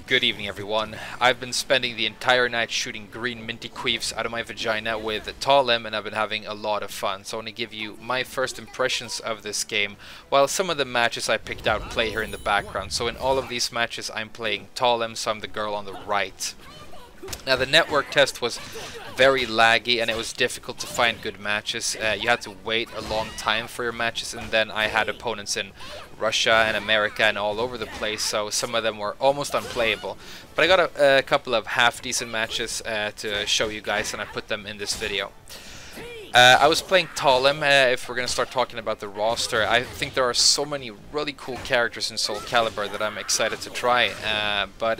Good evening, everyone. I've been spending the entire night shooting green minty queefs out of my vagina with Talim, and I've been having a lot of fun. So I want to give you my first impressions of this game, while some of the matches I picked out play here in the background. So in all of these matches I'm playing Talim, so I'm the girl on the right. Now the network test was very laggy and it was difficult to find good matches. You had to wait a long time for your matches, and then I had opponents in Russia and America and all over the place, so some of them were almost unplayable. But I got a couple of half-decent matches to show you guys, and I put them in this video. I was playing Talim. If we're going to start talking about the roster, I think there are so many really cool characters in Soul Calibur that I'm excited to try, but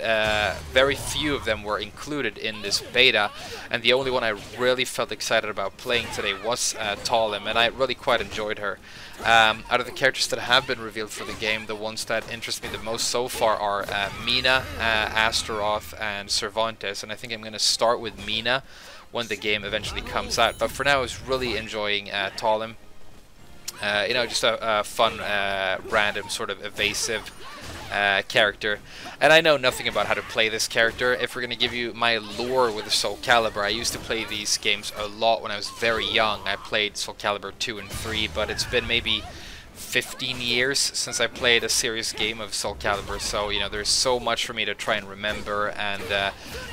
very few of them were included in this beta, and the only one I really felt excited about playing today was Talim, and I really quite enjoyed her. Out of the characters that have been revealed for the game, the ones that interest me the most so far are Mina, Astaroth, and Cervantes, and I think I'm going to start with Mina when the game eventually comes out. But for now, I was really enjoying Talim. You know, just a fun, random, sort of evasive character. And I know nothing about how to play this character. If we're going to give you my lore with Soul Calibur, I used to play these games a lot when I was very young. I played Soul Calibur 2 and 3, but it's been maybe 15 years since I played a serious game of Soul Calibur, so you know there's so much for me to try and remember, and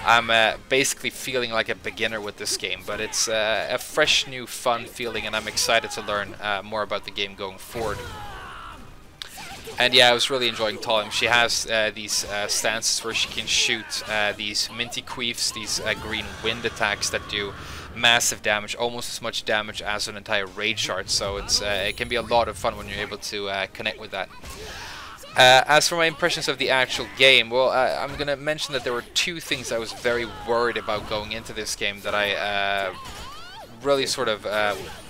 I'm basically feeling like a beginner with this game, but it's a fresh new fun feeling, and I'm excited to learn more about the game going forward. And yeah, I was really enjoying Talim. She has these stances where she can shoot these minty queefs, these green wind attacks that do massive damage, almost as much damage as an entire raid shard, so it can be a lot of fun when you're able to connect with that. As for my impressions of the actual game, well, I'm going to mention that there were two things I was very worried about going into this game that I really sort of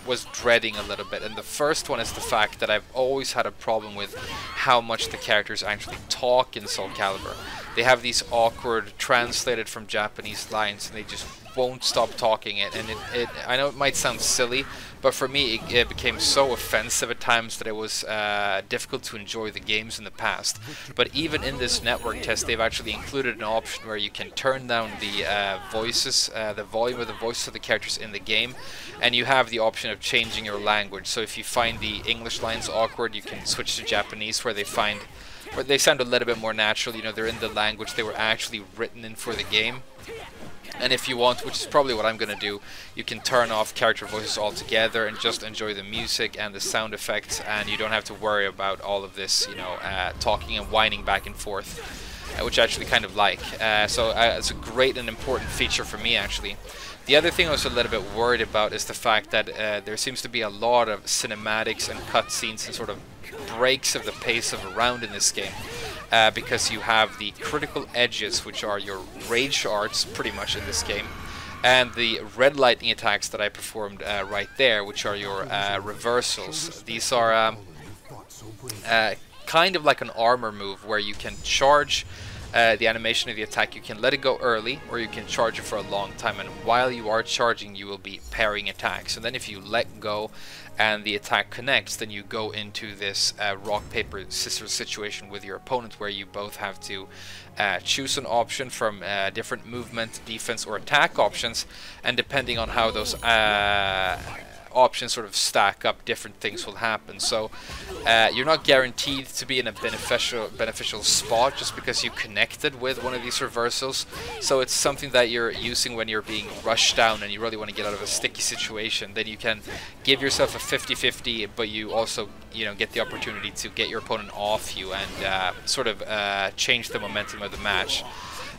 was dreading a little bit, and the first one is the fact that I've always had a problem with how much the characters actually talk in Soul Calibur. They have these awkward translated from Japanese lines, and they just won't stop talking it, and I know it might sound silly, but for me it became so offensive at times that it was difficult to enjoy the games in the past. But even in this network test, they've actually included an option where you can turn down the voices, the volume of the voices of the characters in the game, and you have the option of changing your language. So if you find the English lines awkward, you can switch to Japanese, where they sound a little bit more natural. You know, they're in the language they were actually written in for the game. And if you want, which is probably what I'm going to do, you can turn off character voices altogether and just enjoy the music and the sound effects, and you don't have to worry about all of this, you know, talking and whining back and forth, which I actually kind of like. So it's a great and important feature for me, actually. The other thing I was a little bit worried about is the fact that there seems to be a lot of cinematics and cutscenes and sort of breaks of the pace of a round in this game. Because you have the critical edges, which are your rage shards pretty much in this game, and the red lightning attacks that I performed right there, which are your reversals. These are kind of like an armor move where you can charge the animation of the attack. You can let it go early, or you can charge it for a long time, and while you are charging you will be parrying attacks, and then if you let go and the attack connects, then you go into this rock paper scissors situation with your opponent, where you both have to choose an option from different movement, defense, or attack options, and depending on how those options sort of stack up, different things will happen. So you're not guaranteed to be in a beneficial spot just because you connected with one of these reversals. So it's something that you're using when you're being rushed down and you really want to get out of a sticky situation. Then you can give yourself a 50-50, but you also, you know, get the opportunity to get your opponent off you and sort of change the momentum of the match.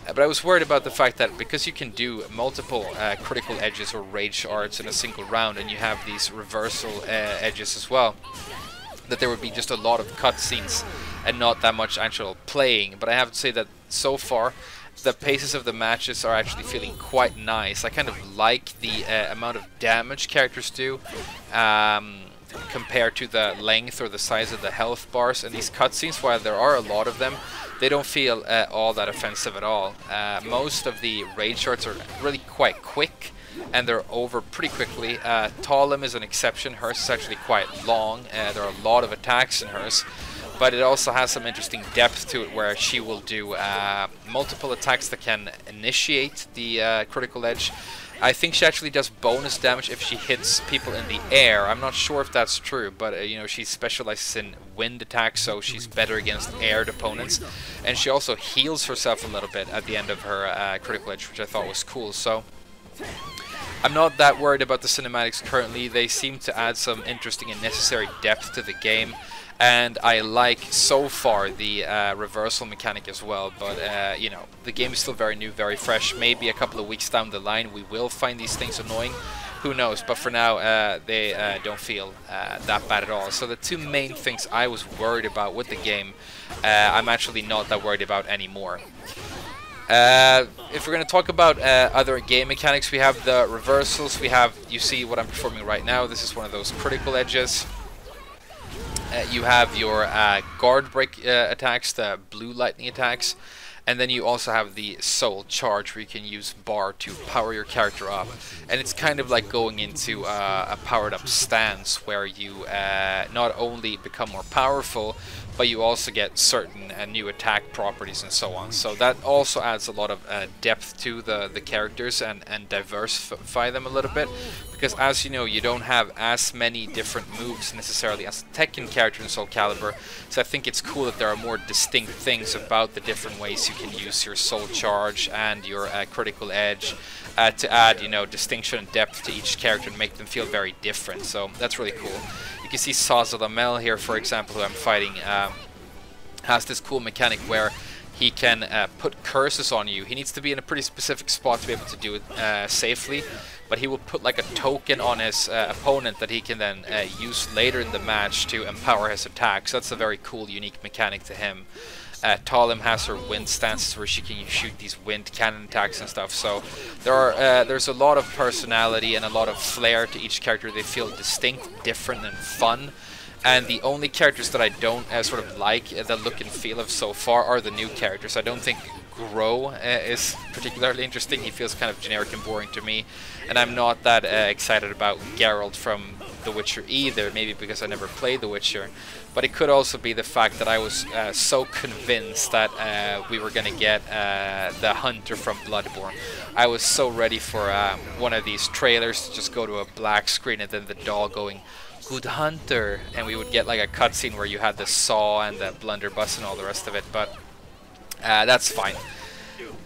But I was worried about the fact that because you can do multiple critical edges or rage shards in a single round, and you have these reversal edges as well, that there would be just a lot of cutscenes and not that much actual playing. But I have to say that so far the paces of the matches are actually feeling quite nice. I kind of like the amount of damage characters do compared to the length or the size of the health bars. And these cutscenes, while there are a lot of them, they don't feel all that offensive at all. Most of the raid shards are really quite quick, and they're over pretty quickly. Talim is an exception. Hers is actually quite long. There are a lot of attacks in hers. but it also has some interesting depth to it where she will do multiple attacks that can initiate the critical edge. I think she actually does bonus damage if she hits people in the air. I'm not sure if that's true, but you know, she specializes in wind attacks, so she's better against aired opponents. And she also heals herself a little bit at the end of her critical edge, which I thought was cool. So I'm not that worried about the cinematics currently. They seem to add some interesting and necessary depth to the game. And I like, so far, the reversal mechanic as well. But, you know, the game is still very new, very fresh. Maybe a couple of weeks down the line we will find these things annoying. Who knows? But for now, they don't feel that bad at all. So the two main things I was worried about with the game, I'm actually not that worried about anymore. If we're going to talk about other game mechanics, we have the reversals. We have, you see what I'm performing right now. This is one of those critical edges. You have your guard break attacks, the blue lightning attacks, and then you also have the soul charge where you can use bar to power your character up. And it's kind of like going into a powered up stance where you not only become more powerful, but you also get certain new attack properties and so on. So that also adds a lot of depth to the characters and diversify them a little bit. Because as you know, you don't have as many different moves necessarily as a Tekken character in Soul Calibur. So I think it's cool that there are more distinct things about the different ways you can use your soul charge and your critical edge to add, you know, distinction and depth to each character and make them feel very different. So that's really cool. You can see Sazadamel here, for example, who I'm fighting, has this cool mechanic where he can put curses on you. He needs to be in a pretty specific spot to be able to do it safely, but he will put like a token on his opponent that he can then use later in the match to empower his attack. So that's a very cool, unique mechanic to him. Talim has her wind stances where she can shoot these wind cannon attacks and stuff. So there's a lot of personality and a lot of flair to each character. They feel distinct, different, and fun. And the only characters that I don't sort of like the look and feel of so far are the new characters. I don't think Grow is particularly interesting. He feels kind of generic and boring to me. And I'm not that excited about Geralt from The Witcher either, maybe because I never played The Witcher. But it could also be the fact that I was so convinced that we were going to get the Hunter from Bloodborne. I was so ready for one of these trailers to just go to a black screen and then the doll going, "Good Hunter," and we would get like a cutscene where you had the saw and the blunderbuss and all the rest of it, but that's fine.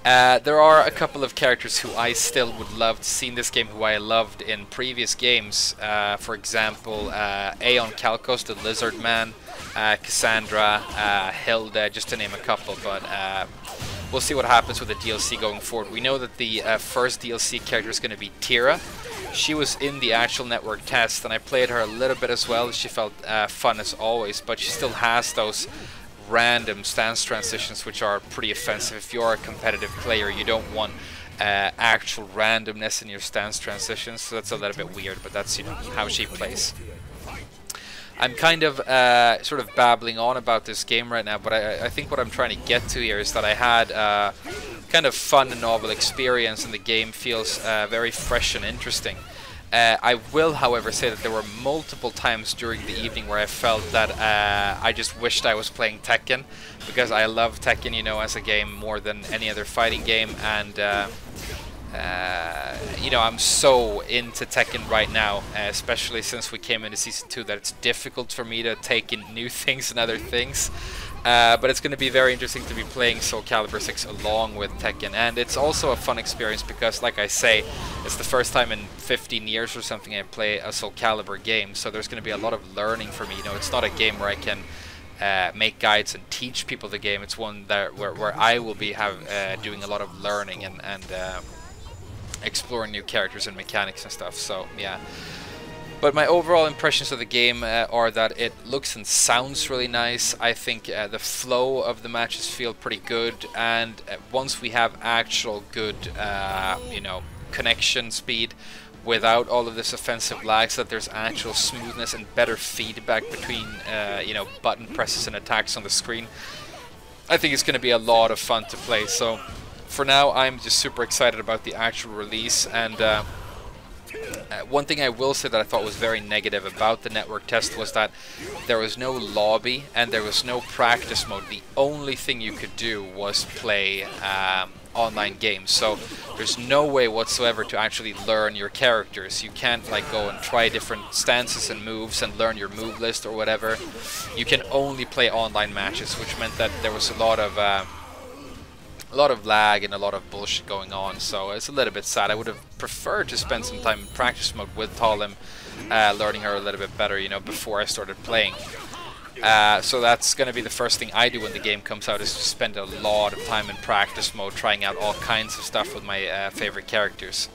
There are a couple of characters who I still would love to see in this game, who I loved in previous games. For example, Aeon Kalkos, the Lizard Man, Cassandra, Hilda, just to name a couple, but we'll see what happens with the DLC going forward. We know that the first DLC character is going to be Tira. She was in the actual network test, and I played her a little bit as well. She felt fun as always, but she still has those random stance transitions which are pretty offensive. If you're a competitive player, you don't want actual randomness in your stance transitions, so that's a little bit weird, but that's, you know, how she plays. I'm kind of sort of babbling on about this game right now, but I think what I'm trying to get to here is that I had kind of fun and novel experience, and the game feels very fresh and interesting. I will, however, say that there were multiple times during the evening where I felt that I just wished I was playing Tekken, because I love Tekken, you know, as a game more than any other fighting game, and you know, I'm so into Tekken right now, especially since we came into Season 2, that it's difficult for me to take in new things and other things. But it's going to be very interesting to be playing Soul Calibur 6 along with Tekken, and it's also a fun experience because, like I say, it's the first time in 15 years or something I play a Soul Calibur game, so there's going to be a lot of learning for me. You know, it's not a game where I can make guides and teach people the game. It's one that where I will be doing a lot of learning and exploring new characters and mechanics and stuff. So yeah. But my overall impressions of the game are that it looks and sounds really nice. I think the flow of the matches feel pretty good, and once we have actual good, you know, connection speed without all of this offensive lag, so that there's actual smoothness and better feedback between, you know, button presses and attacks on the screen, I think it's going to be a lot of fun to play. So for now, I'm just super excited about the actual release, and One thing I will say that I thought was very negative about the network test was that there was no lobby and there was no practice mode. The only thing you could do was play online games, so there's no way whatsoever to actually learn your characters. You can't like go and try different stances and moves and learn your move list or whatever. You can only play online matches, which meant that there was a lot of lag and a lot of bullshit going on, so it's a little bit sad. I would have preferred to spend some time in practice mode with Talim, learning her a little bit better, you know, before I started playing. So that's going to be the first thing I do when the game comes out, is to spend a lot of time in practice mode trying out all kinds of stuff with my favorite characters.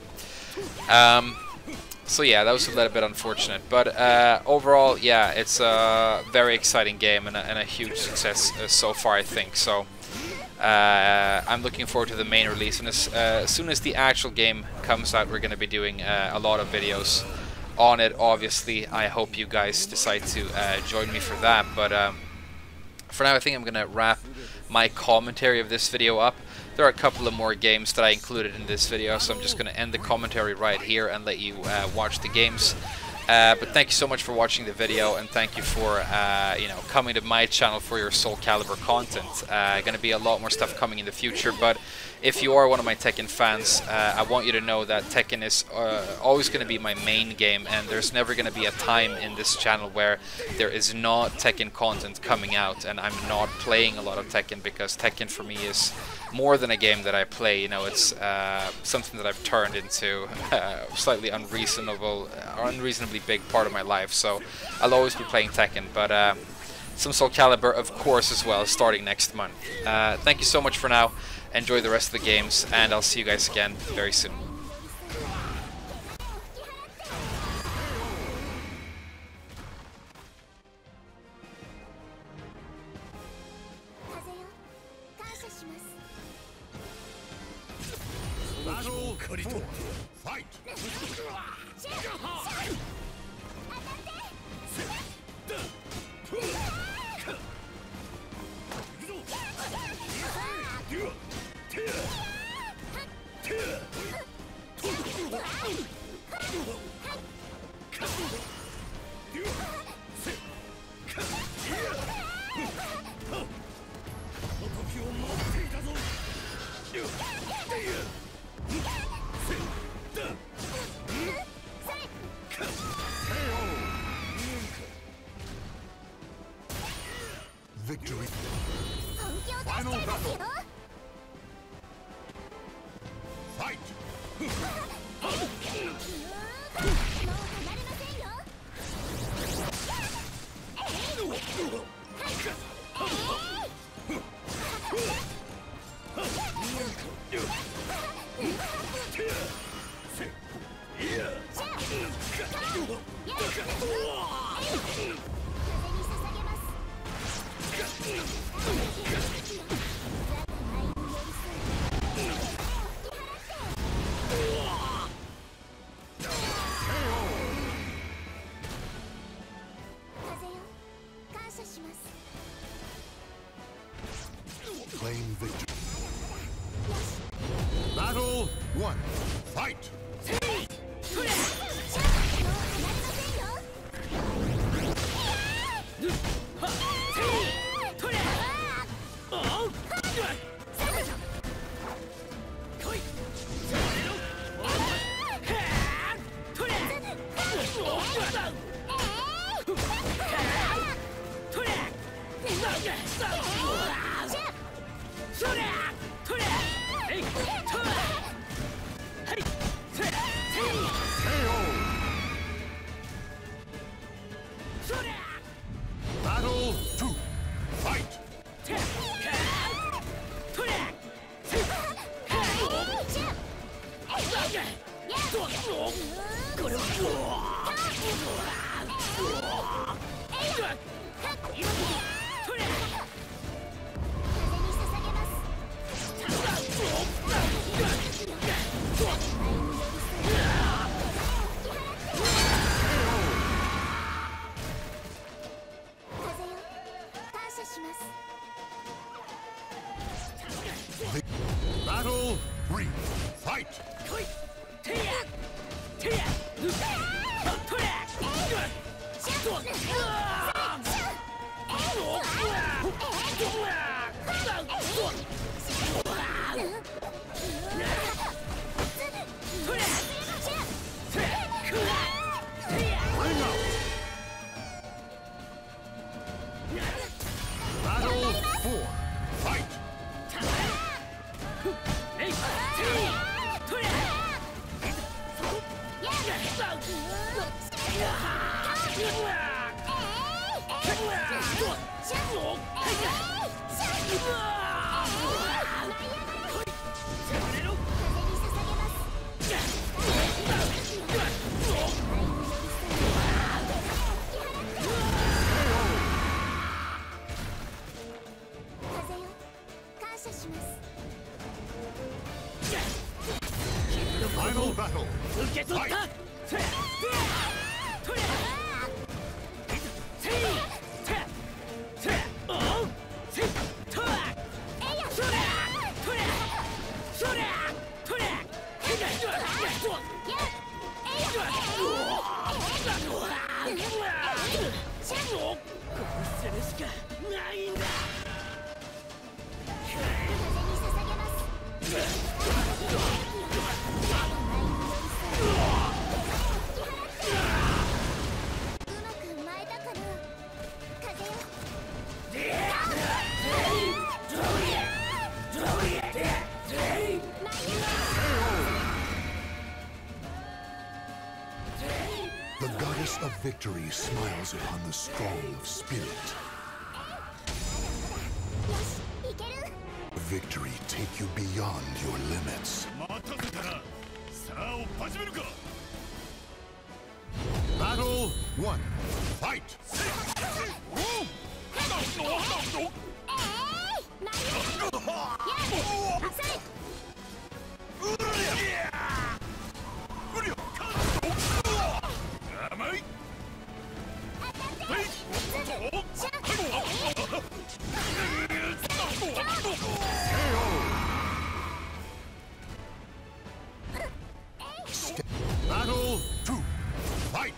So yeah, that was a little bit unfortunate, but overall, yeah, it's a very exciting game and a huge success so far, I think. So I'm looking forward to the main release, and as soon as the actual game comes out, we're going to be doing a lot of videos on it. Obviously, I hope you guys decide to join me for that, but for now I think I'm going to wrap my commentary of this video up. There are a couple of more games that I included in this video, so I'm just going to end the commentary right here and let you watch the games. But thank you so much for watching the video, and thank you for you know, coming to my channel for your Soul Calibur content. Going to be a lot more stuff coming in the future, but if you are one of my Tekken fans, I want you to know that Tekken is always going to be my main game, and there's never going to be a time in this channel where there is not Tekken content coming out and I'm not playing a lot of Tekken, because Tekken for me is more than a game that I play. You know, it's something that I've turned into a slightly unreasonably big part of my life, so I'll always be playing Tekken, but some Soul Calibur of course as well, starting next month. Thank you so much for now. Enjoy the rest of the games, and I'll see you guys again very soon. Fight! Victory. Final battle. Fight. Claim victory. Battle 1. Fight! Battle 2. Fight! Battle 3. Fight! Battle 4. Fight! Final battle. Fight! The goddess of victory smiles upon the strong of spirit. Victory take you beyond your limits. Battle 1. Fight! Battle 2. Fight!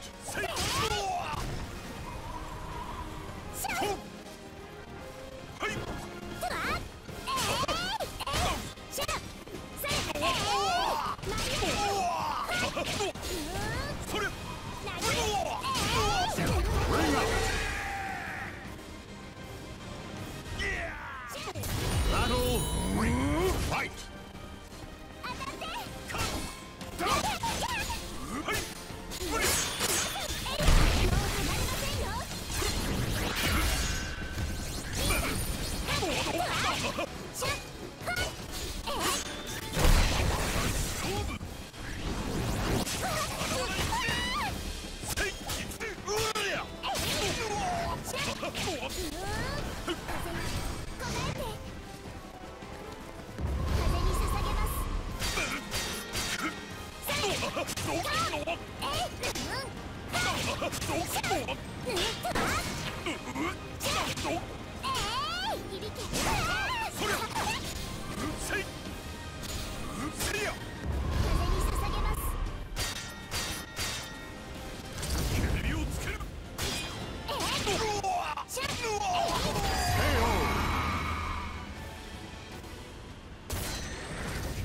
Battle 3. Fight!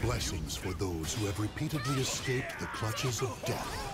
Blessings for those who have repeatedly escaped the clutches of death.